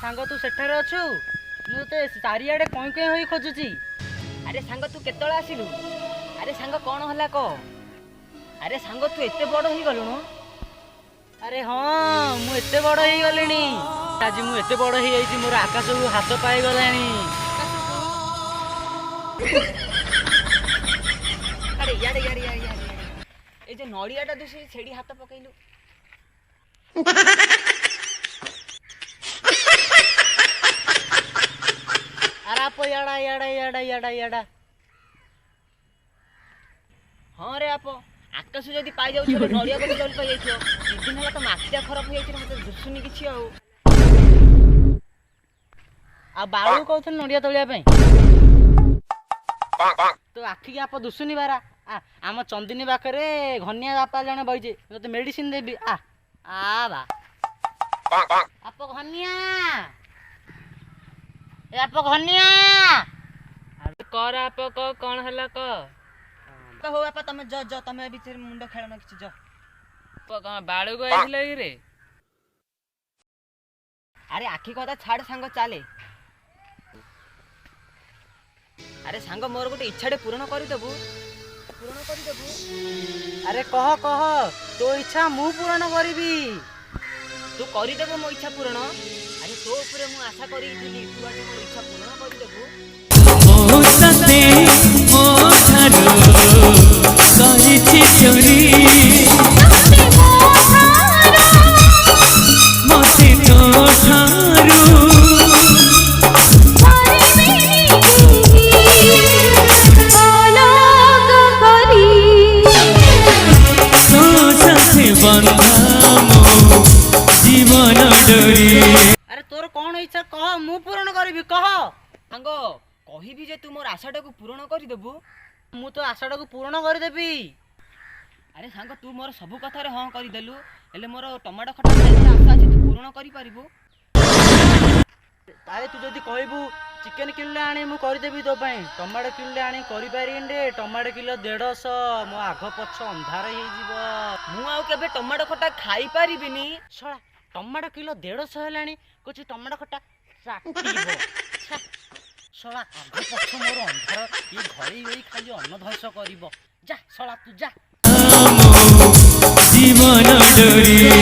सांग तू सेठारे अछु मु ते चारियाडे कई कई होई खोजुची। अरे सांग तू केतळे आसिलु? अरे सांग कौन हला को? अरे सांग तू एते बड़ हो गलुनु? अरे हाँ मु एते बड़ हो गलिनी। आज मु एते बड़ हो जाइछि मोर आकाश को हाथ पाई गलानी। अरे यार यार यार यार ए जे नड़ियाटा दुसी छेड़ी हाथ पकैलु। अरे आप याडा याडा याडा याडा याडा। हाँ रे आप आकाश जदि पाई जाउ छे नड़िया को जल पाई जाइछो। दिन हला तो माथिया खराब हो जाइछ मते दुसुनी किछि आउ। आ बाळू कहथन नड़िया तोलिया पई तो आखि आप दुसुनी बारा। आम चंदिनी पाखरे घनिया बापा जने बइजे तो मेडिसिन देबी। आ बा आप घनिया ए आप घनिया कर आप क कोन हला क तो हो आपा तमे ज ज तमे बिचर मुंड खेलना किछि ज प बाळू को आइले रे। अरे आखि कथा छाड़ सांग चाले। अरे सांग मोर गोटे इच्छाटे पूर्ण कर देबू। अरे कह कह तो इच्छा मु पूर्ण करबी। तू करी देबो मो इच्छा पूर्ण। अरे तो ऊपर मु आशा करी थिली तू आज मोर इच्छा पूर्ण करी देबू। मो सते मो थारो कहिछि चोरी मते तो थारू जीवन डोरी। अरे तोर कौन इच्छा कह मु पूर्ण करबी कह। सांग कहिबी जे तू मोर आशाटा को पूर्ण करी देबू। मु तो आशाटा को पूर्ण कर देबी। अरे सांग तू मोर सब कथा रे हां करी देलु एले मोर टमाटो खटा खाइबार आशा अछि तू पूर्ण करी पारिबू। तारे तू जदी कहबू चिकन किलो आनी मु कर देबी तो पई। टमाटो किलो आनी करि पारिन रे। टमाटो किलो 150 मो आघ पछ अंधार हे जीवो। मु आउ केबे टमाटो खटा खाई पारिबिनी। छळा टमाटो किलो 150 हेलानी कुछ टमाटो खटा चाटिबो। छळा आघ पछ मोर अंधार ई घरे होई खाली अन्न ध्वंस करिवो। जा छळा तू जा। जीवन डोरी।